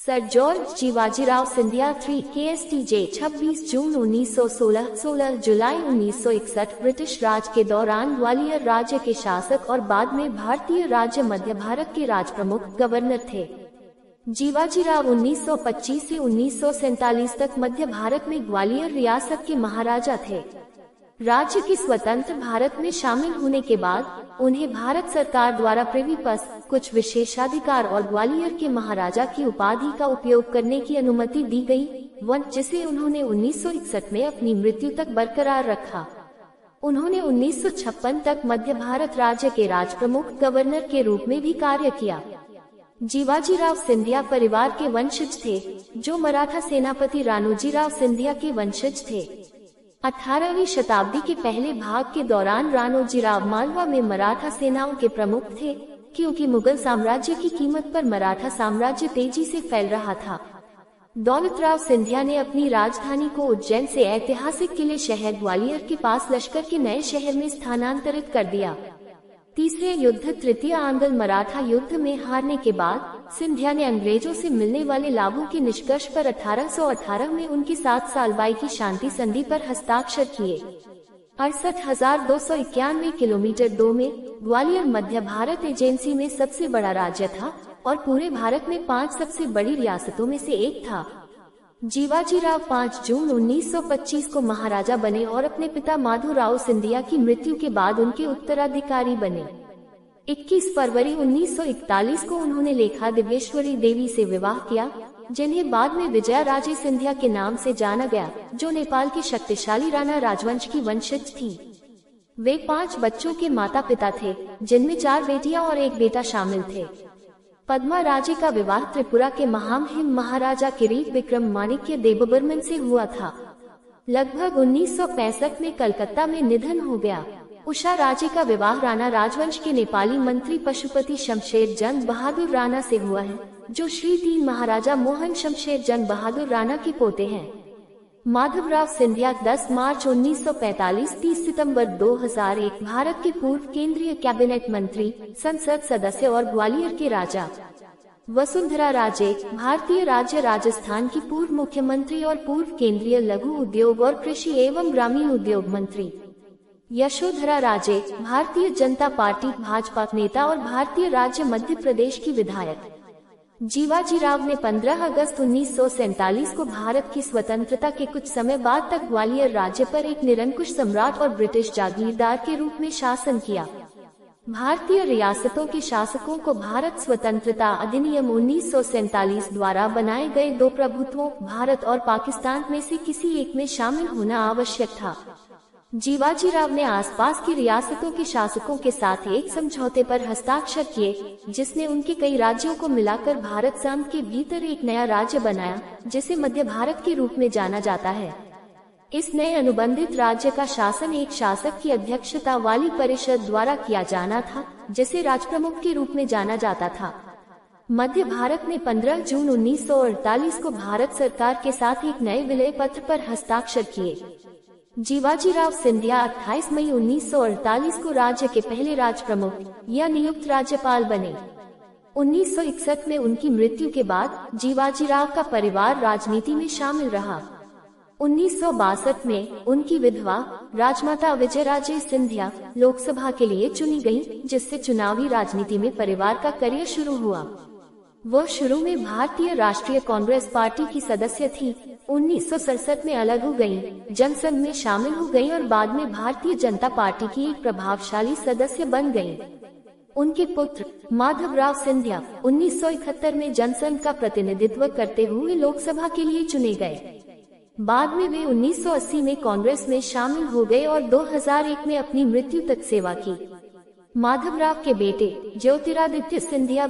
Sir George Jivajirao Scindia 3 KSTJ 26 जून 1916 16 जुलाई 1961 British Raj के दौरान ग्वालियर राज्य के शासक और बाद में भारतीय राज्य मध्य भारत के राजप्रमुख गवर्नर थे। जीवाजीराव 1925 से 1947 तक मध्य भारत में ग्वालियर रियासत के महाराजा थे। राज्य के स्वतंत्र भारत में शामिल होने के बाद उन्हें भारत सरकार द्वारा प्रिवी पस कुछ विशेषाधिकार और ग्वालियर के महाराजा की उपाधि का उपयोग करने की अनुमति दी गई, जिसे उन्होंने 1961 में अपनी मृत्यु तक बरकरार रखा। उन्होंने 1956 तक मध्य भारत राज्य के राजप्रमुख गवर्नर के रूप में भी कार्य किया। जीवाजीराव सिंधिया परिवार के वंशज थे, जो मराठा सेनापति राणोजीराव सिंधिया के वंशज थे। 18वीं शताब्दी के पहले भाग के दौरान राणोजीराव मालवा में मराठा सेनाओं के प्रमुख थे, क्योंकि मुगल साम्राज्य की कीमत पर मराठा साम्राज्य तेजी से फैल रहा था। दौलतराव सिंधिया ने अपनी राजधानी को उज्जैन से ऐतिहासिक किले शहर ग्वालियर के पास लश्कर के नए शहर में स्थानांतरित कर दिया। तीसरे युद्ध तृतीय आंग्ल मराठा युद्ध में हारने के बाद सिंधिया ने अंग्रेजों से मिलने वाले लाभों के निष्कर्ष पर 1818 में उनकी 7 साल बाई की शांति संधि पर हस्ताक्षर किए। 68,291 किलोमीटर 2 में ग्वालियर मध्य भारत एजेंसी में सबसे बड़ा राज्य था और पूरे भारत में 5 सबसे बड़ी रियासतों में से एक था। जीवाजीराव 5 जून 1925 को महाराजा बने और अपने पिता माधोराव सिंधिया की मृत्यु के बाद उनके उत्तराधिकारी बने। 21 फरवरी 1941 को उन्होंने लेखा दिव्येश्वरी देवी से विवाह किया, जिन्हें बाद में विजया राजे सिंधिया के नाम से जाना गया, जो नेपाल के शक्तिशाली राणा राजवंश की वंशज थी। वे 5 बच्चों के माता पिता थे, जिनमें 4 बेटियां और 1 बेटा शामिल थे। पद्मा राजे का विवाह त्रिपुरा के महामहिम महाराजा किरीट विक्रम माणिक्य देवबर्मन से हुआ था। लगभग 1965 में कलकत्ता में निधन हो गया। उषा राजे का विवाह राणा राजवंश के नेपाली मंत्री पशुपति शमशेर जंग बहादुर राणा से हुआ है, जो श्री 3 महाराजा मोहन शमशेर जंग बहादुर राणा के पोते हैं। माधवराव सिंधिया 10 मार्च 1945 30 सितंबर 2001 भारत के पूर्व केंद्रीय कैबिनेट मंत्री, संसद सदस्य और ग्वालियर के राजा। वसुंधरा राजे भारतीय राज्य राजस्थान की पूर्व मुख्यमंत्री और पूर्व केंद्रीय लघु उद्योग और कृषि एवं ग्रामीण उद्योग मंत्री। यशोधरा राजे भारतीय जनता पार्टी भाजपा नेता और भारतीय राज्य मध्य प्रदेश की विधायक। जीवाजीराव ने 15 अगस्त 1947 को भारत की स्वतंत्रता के कुछ समय बाद तक ग्वालियर राज्य पर एक निरंकुश सम्राट और ब्रिटिश जागीरदार के रूप में शासन किया। भारतीय रियासतों के शासकों को भारत स्वतंत्रता अधिनियम 1947 द्वारा बनाए गए 2 प्रभुत्वों भारत और पाकिस्तान में से किसी एक में शामिल होना आवश्यक था। जीवाजीराव ने आसपास की रियासतों के शासकों के साथ एक समझौते पर हस्ताक्षर किए, जिसने उनके कई राज्यों को मिलाकर भारत संघ के भीतर एक नया राज्य बनाया, जिसे मध्य भारत के रूप में जाना जाता है। इस नए अनुबंधित राज्य का शासन एक शासक की अध्यक्षता वाली परिषद द्वारा किया जाना था, जिसे राजप्रमुख के रूप में जाना जाता था। मध्य भारत ने 15 जून 1948 को भारत सरकार के साथ एक नए विलय पत्र पर हस्ताक्षर किए। जीवाजीराव सिंधिया 28 मई 1948 को राज्य के पहले राजप्रमुख या नियुक्त राज्यपाल बने। 1961 में उनकी मृत्यु के बाद जीवाजीराव का परिवार राजनीति में शामिल रहा। 1962 में उनकी विधवा राजमाता विजयराजे सिंधिया लोकसभा के लिए चुनी गयी, जिससे चुनावी राजनीति में परिवार का करियर शुरू हुआ। वह शुरू में भारतीय राष्ट्रीय कांग्रेस पार्टी की सदस्य थी। 1967 में अलग हो गयी, जनसंघ में शामिल हो गयी और बाद में भारतीय जनता पार्टी की एक प्रभावशाली सदस्य बन गयी। उनके पुत्र माधवराव सिंधिया 1971 में जनसंघ का प्रतिनिधित्व करते हुए लोकसभा के लिए चुने गए। बाद में वे 1980 में कांग्रेस में शामिल हो गए और 2001 में अपनी मृत्यु तक सेवा की। माधवराव के बेटे ज्योतिरादित्य सिंधिया